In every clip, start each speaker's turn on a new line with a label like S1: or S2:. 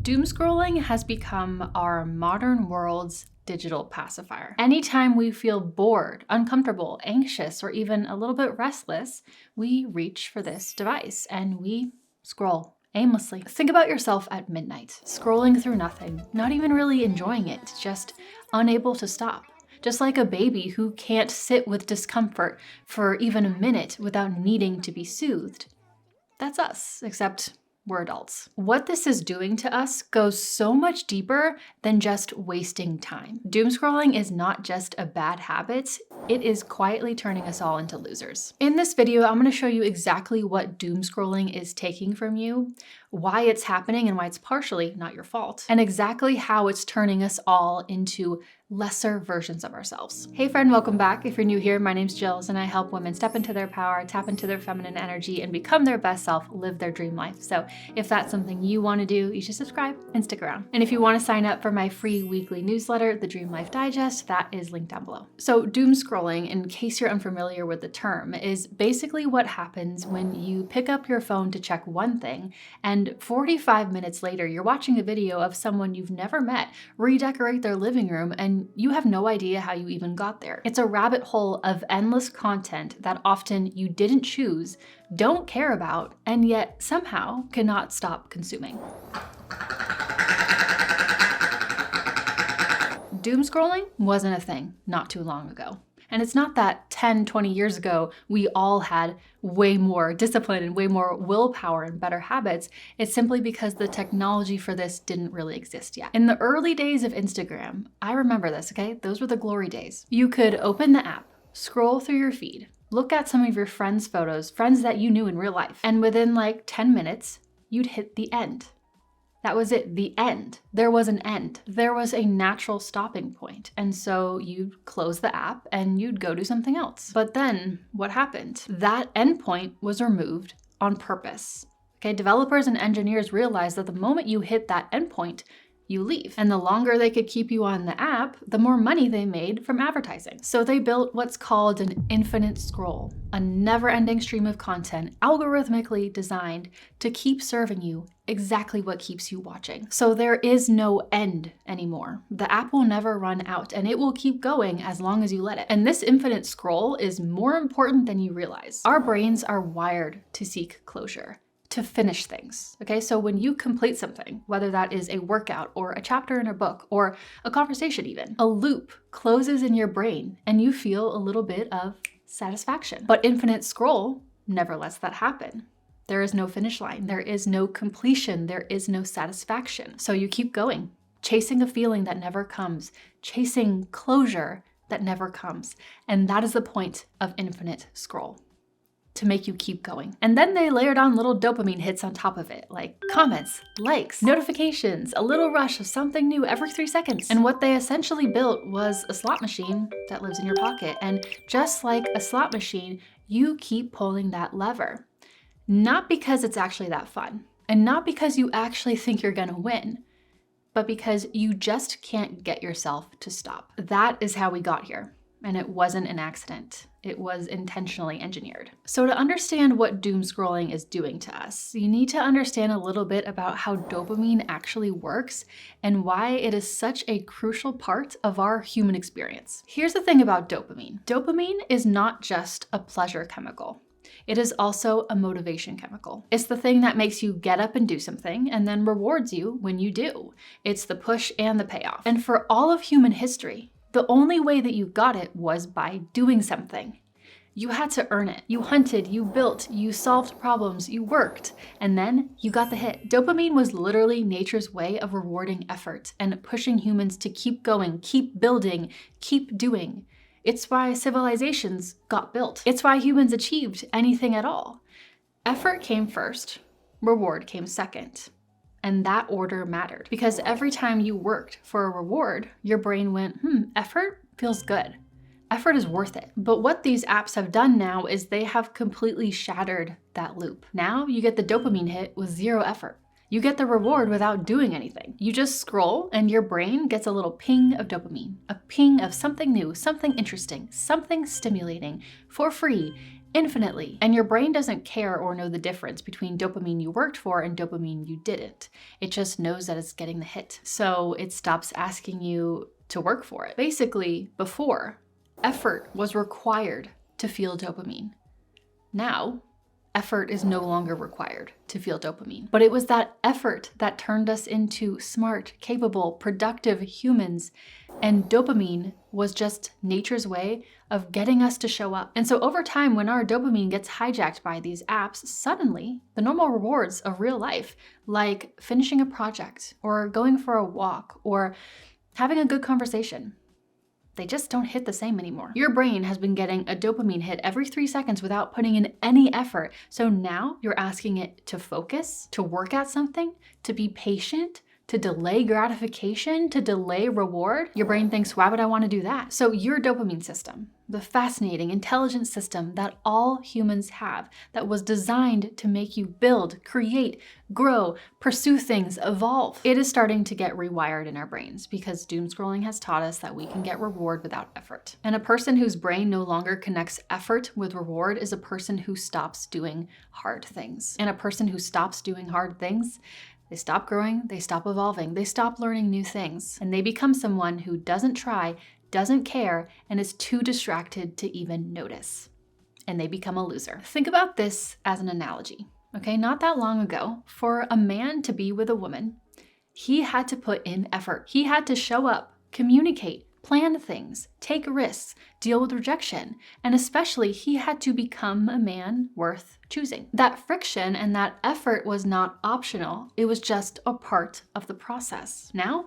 S1: Doomscrolling has become our modern world's digital pacifier. Anytime we feel bored, uncomfortable, anxious, or even a little bit restless, we reach for this device and we scroll aimlessly. Think about yourself at midnight, scrolling through nothing, not even really enjoying it, just unable to stop. Just like a baby who can't sit with discomfort for even a minute without needing to be soothed. That's us, except we're adults. What this is doing to us goes so much deeper than just wasting time. Doomscrolling is not just a bad habit, it is quietly turning us all into losers. In this video, I'm going to show you exactly what doomscrolling is taking from you, why it's happening and why it's partially not your fault, and exactly how it's turning us all into lesser versions of ourselves. Hey friend, welcome back. If you're new here, my name's Jillz and I help women step into their power, tap into their feminine energy, and become their best self, live their dream life. So if that's something you want to do, you should subscribe and stick around. And if you want to sign up for my free weekly newsletter, the Dream Life Digest, that is linked down below. So doomscrolling, in case you're unfamiliar with the term, is basically what happens when you pick up your phone to check one thing and 45 minutes later, you're watching a video of someone you've never met redecorate their living room and you have no idea how you even got there. It's a rabbit hole of endless content that often you didn't choose, don't care about, and yet somehow cannot stop consuming. Doomscrolling wasn't a thing not too long ago. And it's not that 10, 20 years ago, we all had way more discipline and way more willpower and better habits. It's simply because the technology for this didn't really exist yet. In the early days of Instagram, I remember this, okay? Those were the glory days. You could open the app, scroll through your feed, look at some of your friends' photos, friends that you knew in real life, and within like 10 minutes, you'd hit the end. That was it, the end. There was an end. There was a natural stopping point. And so you'd close the app and you'd go do something else. But then what happened? That endpoint was removed on purpose. Okay, developers and engineers realized that the moment you hit that endpoint, you leave. And the longer they could keep you on the app, the more money they made from advertising. So they built what's called an infinite scroll, a never-ending stream of content algorithmically designed to keep serving you exactly what keeps you watching. So there is no end anymore. The app will never run out and it will keep going as long as you let it. And this infinite scroll is more important than you realize. Our brains are wired to seek closure, to finish things, okay? So when you complete something, whether that is a workout or a chapter in a book or a conversation even, a loop closes in your brain and you feel a little bit of satisfaction. But infinite scroll never lets that happen. There is no finish line, there is no completion, there is no satisfaction. So you keep going, chasing a feeling that never comes, chasing closure that never comes. And that is the point of infinite scroll, to make you keep going. And then they layered on little dopamine hits on top of it, like comments, likes, notifications, a little rush of something new every 3 seconds. And what they essentially built was a slot machine that lives in your pocket. And just like a slot machine, you keep pulling that lever. Not because it's actually that fun, and not because you actually think you're gonna win, but because you just can't get yourself to stop. That is how we got here. And it wasn't an accident. It was intentionally engineered. So to understand what doomscrolling is doing to us, you need to understand a little bit about how dopamine actually works and why it is such a crucial part of our human experience. Here's the thing about dopamine. Dopamine is not just a pleasure chemical. It is also a motivation chemical. It's the thing that makes you get up and do something and then rewards you when you do. It's the push and the payoff. And for all of human history, the only way that you got it was by doing something. You had to earn it. You hunted, you built, you solved problems, you worked, and then you got the hit. Dopamine was literally nature's way of rewarding effort and pushing humans to keep going, keep building, keep doing. It's why civilizations got built. It's why humans achieved anything at all. Effort came first, reward came second. And that order mattered because every time you worked for a reward, your brain went, effort feels good. Effort is worth it. But what these apps have done now is they have completely shattered that loop. Now you get the dopamine hit with zero effort. You get the reward without doing anything. You just scroll and your brain gets a little ping of dopamine, a ping of something new, something interesting, something stimulating for free infinitely. And your brain doesn't care or know the difference between dopamine you worked for and dopamine you didn't. It just knows that it's getting the hit. So it stops asking you to work for it. Basically, before, effort was required to feel dopamine. Now, effort is no longer required to feel dopamine. But it was that effort that turned us into smart, capable, productive humans. And dopamine was just nature's way of getting us to show up. And so over time, when our dopamine gets hijacked by these apps, suddenly the normal rewards of real life, like finishing a project or going for a walk or having a good conversation, they just don't hit the same anymore. Your brain has been getting a dopamine hit every 3 seconds without putting in any effort. So now you're asking it to focus, to work at something, to be patient, to delay gratification, to delay reward. Your brain thinks, why would I want to do that? So your dopamine system, the fascinating, intelligent system that all humans have, that was designed to make you build, create, grow, pursue things, evolve, it is starting to get rewired in our brains because doom scrolling has taught us that we can get reward without effort. And a person whose brain no longer connects effort with reward is a person who stops doing hard things. And a person who stops doing hard things, they stop growing, they stop evolving, they stop learning new things, and they become someone who doesn't try, doesn't care, and is too distracted to even notice. And they become a loser. Think about this as an analogy, okay? Not that long ago, for a man to be with a woman, he had to put in effort. He had to show up, communicate, plan things, take risks, deal with rejection, and especially he had to become a man worth choosing. That friction and that effort was not optional. It was just a part of the process. Now,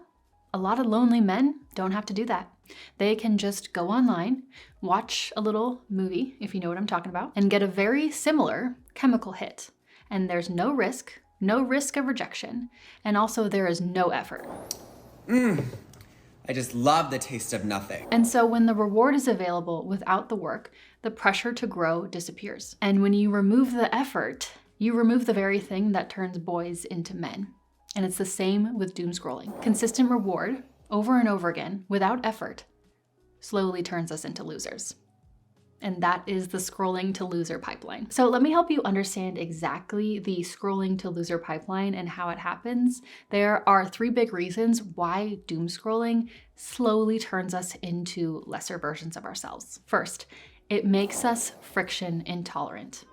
S1: a lot of lonely men don't have to do that. They can just go online, watch a little movie, if you know what I'm talking about, and get a very similar chemical hit. And there's no risk of rejection, and also there is no effort.
S2: I just love the taste of nothing.
S1: And so when the reward is available without the work, the pressure to grow disappears. And when you remove the effort, you remove the very thing that turns boys into men. And it's the same with doom scrolling. Consistent reward, over and over again, without effort, slowly turns us into losers. And that is the scrolling to loser pipeline. So let me help you understand exactly the scrolling to loser pipeline and how it happens. There are 3 big reasons why doom scrolling slowly turns us into lesser versions of ourselves. First, it makes us friction intolerant.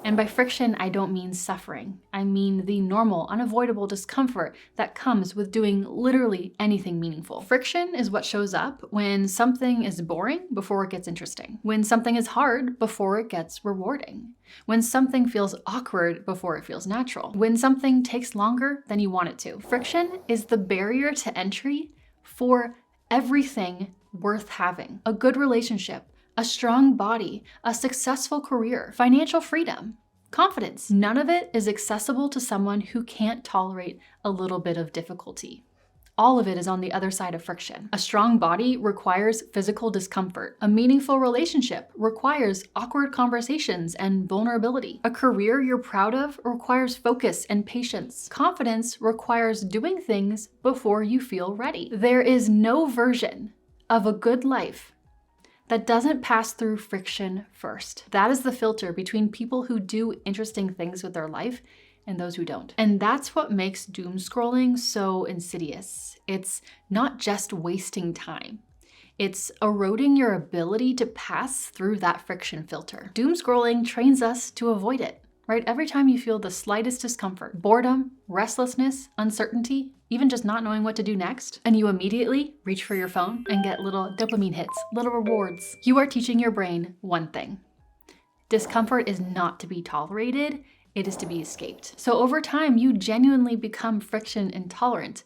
S1: And by friction, I don't mean suffering. I mean the normal, unavoidable discomfort that comes with doing literally anything meaningful. Friction is what shows up when something is boring before it gets interesting, when something is hard before it gets rewarding, when something feels awkward before it feels natural, when something takes longer than you want it to. Friction is the barrier to entry for everything worth having. A good relationship, a strong body, a successful career, financial freedom, confidence. None of it is accessible to someone who can't tolerate a little bit of difficulty. All of it is on the other side of friction. A strong body requires physical discomfort. A meaningful relationship requires awkward conversations and vulnerability. A career you're proud of requires focus and patience. Confidence requires doing things before you feel ready. There is no version of a good life that doesn't pass through friction first. That is the filter between people who do interesting things with their life and those who don't. And that's what makes doom scrolling so insidious. It's not just wasting time. It's eroding your ability to pass through that friction filter. Doom scrolling trains us to avoid it, right? Every time you feel the slightest discomfort, boredom, restlessness, uncertainty, even just not knowing what to do next, and you immediately reach for your phone and get little dopamine hits, little rewards, you are teaching your brain one thing. Discomfort is not to be tolerated, it is to be escaped. So over time, you genuinely become friction intolerant.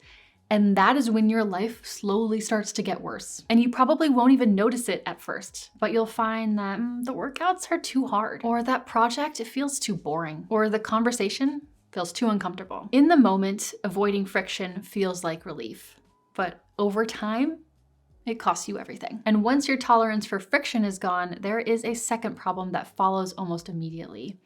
S1: And that is when your life slowly starts to get worse. And you probably won't even notice it at first, but you'll find that the workouts are too hard, or that project, it feels too boring, or the conversation feels too uncomfortable. In the moment, avoiding friction feels like relief, but over time, it costs you everything. And once your tolerance for friction is gone, there is a second problem that follows almost immediately.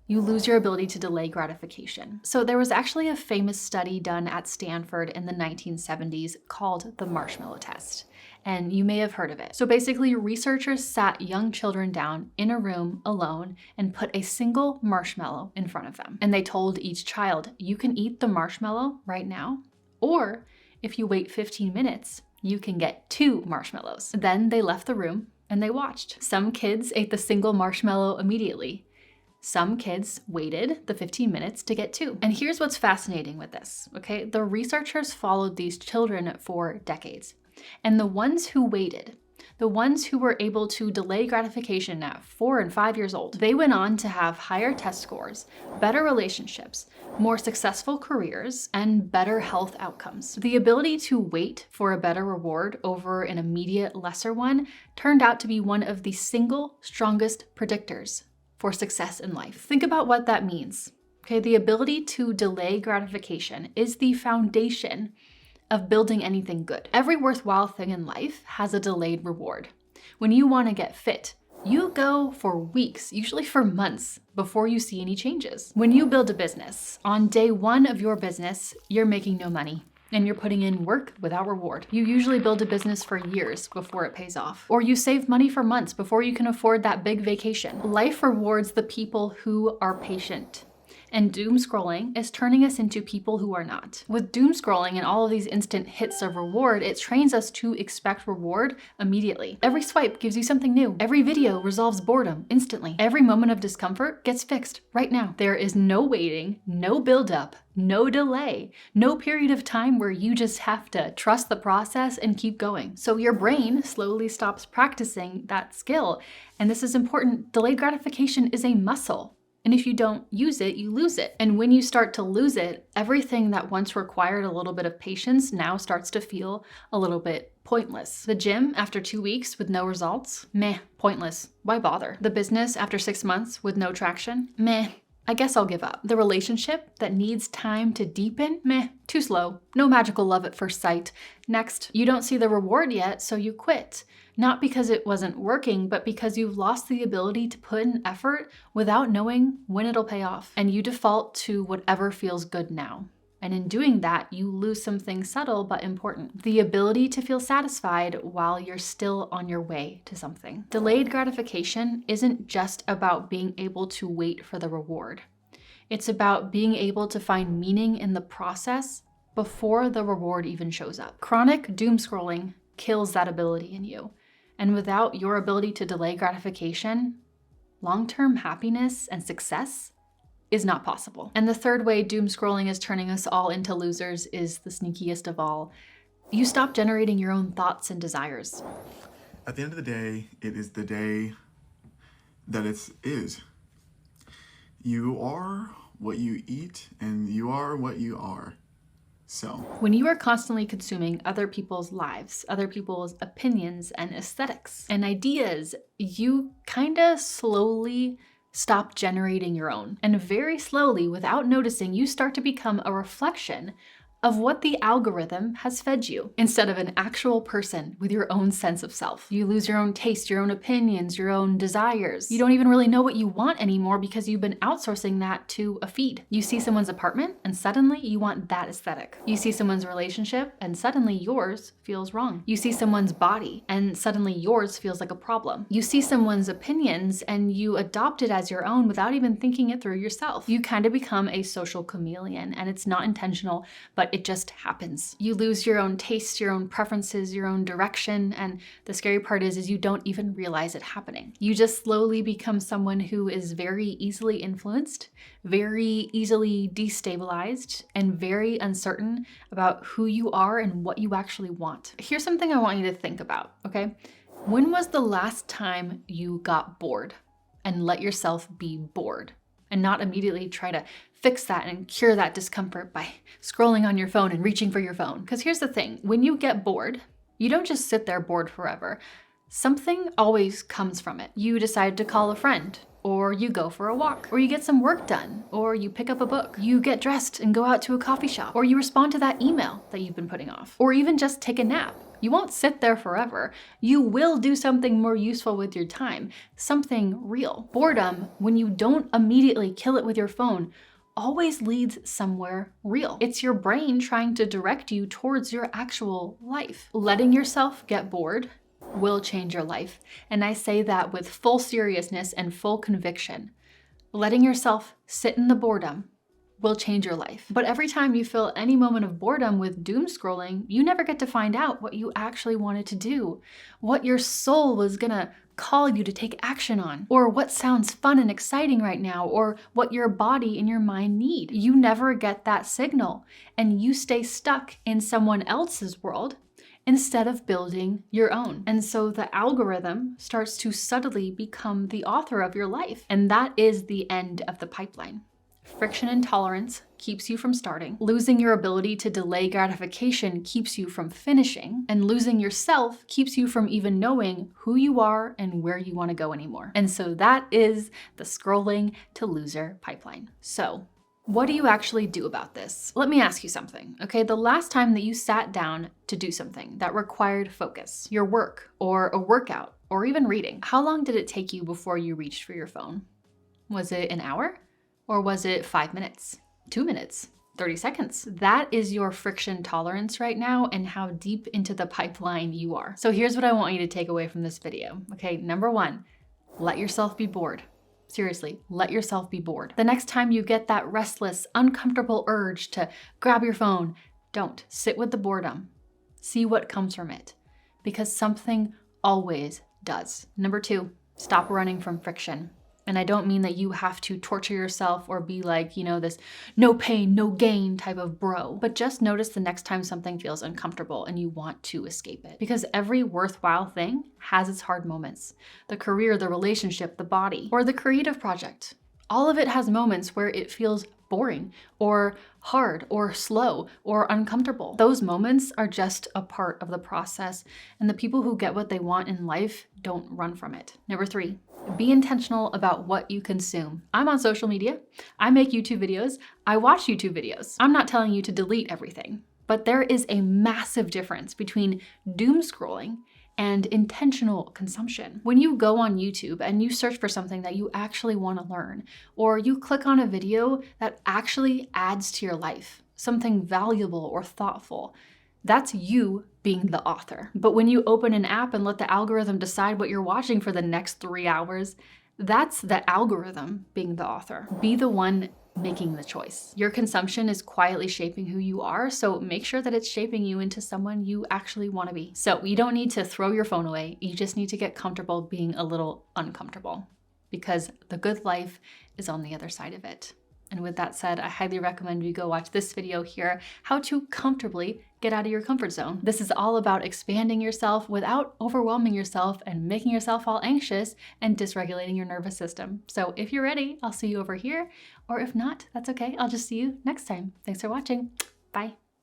S1: You lose your ability to delay gratification. So there was actually a famous study done at Stanford in the 1970s called the marshmallow test. and you may have heard of it. So basically, researchers sat young children down in a room alone and put a single marshmallow in front of them. And they told each child, you can eat the marshmallow right now, or if you wait 15 minutes, you can get 2 marshmallows. Then they left the room and they watched. Some kids ate the single marshmallow immediately. Some kids waited the 15 minutes to get 2. And here's what's fascinating with this, okay? The researchers followed these children for decades. And the ones who waited, the ones who were able to delay gratification at 4 and 5 years old, they went on to have higher test scores, better relationships, more successful careers, and better health outcomes. The ability to wait for a better reward over an immediate lesser one turned out to be one of the single strongest predictors for success in life. Think about what that means. Okay, the ability to delay gratification is the foundation of building anything good. Every worthwhile thing in life has a delayed reward. When you want to get fit, you go for weeks, usually for months, before you see any changes. When you build a business, on day 1 of your business, you're making no money and you're putting in work without reward. You usually build a business for years before it pays off. Or you save money for months before you can afford that big vacation. Life rewards the people who are patient. And doom scrolling is turning us into people who are not. With doom scrolling and all of these instant hits of reward, it trains us to expect reward immediately. Every swipe gives you something new. Every video resolves boredom instantly. Every moment of discomfort gets fixed right now. There is no waiting, no buildup, no delay, no period of time where you just have to trust the process and keep going. So your brain slowly stops practicing that skill. And this is important. Delayed gratification is a muscle. And if you don't use it, you lose it. And when you start to lose it, everything that once required a little bit of patience now starts to feel a little bit pointless. The gym after 2 weeks with no results? Meh, pointless. Why bother? The business after 6 months with no traction? Meh, I guess I'll give up. The relationship that needs time to deepen? Meh, too slow. No magical love at first sight. Next, you don't see the reward yet, so you quit. Not because it wasn't working, but because you've lost the ability to put in effort without knowing when it'll pay off. And you default to whatever feels good now. And in doing that, you lose something subtle but important. The ability to feel satisfied while you're still on your way to something. Delayed gratification isn't just about being able to wait for the reward. It's about being able to find meaning in the process before the reward even shows up. Chronic doom scrolling kills that ability in you. And without your ability to delay gratification, long-term happiness and success is not possible. And the third way doom scrolling is turning us all into losers is the sneakiest of all. You stop generating your own thoughts and desires.
S3: At the end of the day, it is the day that it is. You are what you eat, and you are what you are. So
S1: when you are constantly consuming other people's lives, other people's opinions and aesthetics and ideas, you kind of slowly stop generating your own. And very slowly, without noticing, you start to become a reflection of what the algorithm has fed you, instead of an actual person with your own sense of self. You lose your own taste, your own opinions, your own desires. You don't even really know what you want anymore because you've been outsourcing that to a feed. You see someone's apartment and suddenly you want that aesthetic. You see someone's relationship and suddenly yours feels wrong. You see someone's body and suddenly yours feels like a problem. You see someone's opinions and you adopt it as your own without even thinking it through yourself. You kind of become a social chameleon, and it's not intentional, but it just happens. You lose your own tastes, your own preferences, your own direction, and the scary part is you don't even realize it happening. You just slowly become someone who is very easily influenced, very easily destabilized, and very uncertain about who you are and what you actually want. Here's something I want you to think about, okay? When was the last time you got bored and let yourself be bored? And not immediately try to fix that and cure that discomfort by scrolling on your phone and reaching for your phone. Because here's the thing, when you get bored, you don't just sit there bored forever. Something always comes from it. You decide to call a friend, or you go for a walk, or you get some work done, or you pick up a book, you get dressed and go out to a coffee shop, or you respond to that email that you've been putting off, or even just take a nap. You won't sit there forever. You will do something more useful with your time, something real. Boredom, when you don't immediately kill it with your phone, always leads somewhere real. It's your brain trying to direct you towards your actual life. Letting yourself get bored will change your life. And I say that with full seriousness and full conviction. Letting yourself sit in the boredom will change your life. But every time you feel any moment of boredom with doom scrolling, you never get to find out what you actually wanted to do, what your soul was gonna call you to take action on, or what sounds fun and exciting right now, or what your body and your mind need. You never get that signal, and you stay stuck in someone else's world instead of building your own. And so the algorithm starts to subtly become the author of your life. And that is the end of the pipeline. Friction intolerance keeps you from starting. Losing your ability to delay gratification keeps you from finishing. And losing yourself keeps you from even knowing who you are and where you want to go anymore. And so that is the scrolling to loser pipeline. So what do you actually do about this? Let me ask you something, okay? The last time that you sat down to do something that required focus, your work or a workout or even reading, how long did it take you before you reached for your phone? Was it an hour? Or was it 5 minutes, 2 minutes, 30 seconds? That is your friction tolerance right now and how deep into the pipeline you are. So here's what I want you to take away from this video, okay? Number one, let yourself be bored. Seriously, let yourself be bored. The next time you get that restless, uncomfortable urge to grab your phone, don't. Sit with the boredom. See what comes from it, because something always does. Number two, stop running from friction. And I don't mean that you have to torture yourself or be like, this no pain, no gain type of bro, but just notice the next time something feels uncomfortable and you want to escape it. Because every worthwhile thing has its hard moments. The career, the relationship, the body, or the creative project. All of it has moments where it feels boring or hard or slow or uncomfortable. Those moments are just a part of the process, and the people who get what they want in life don't run from it. Number three, be intentional about what you consume. I'm on social media. I make YouTube videos. I watch YouTube videos. I'm not telling you to delete everything, but there is a massive difference between doom scrolling and intentional consumption. When you go on YouTube and you search for something that you actually want to learn, or you click on a video that actually adds to your life, something valuable or thoughtful, that's you being the author. But when you open an app and let the algorithm decide what you're watching for the next 3 hours, that's the algorithm being the author. Be the one making the choice. Your consumption is quietly shaping who you are, so make sure that it's shaping you into someone you actually want to be. So you don't need to throw your phone away. You just need to get comfortable being a little uncomfortable, because the good life is on the other side of it. And with that said, I highly recommend you go watch this video here, how to comfortably get out of your comfort zone. This is all about expanding yourself without overwhelming yourself and making yourself all anxious and dysregulating your nervous system. So if you're ready, I'll see you over here, or if not, that's okay. I'll just see you next time. Thanks for watching. Bye.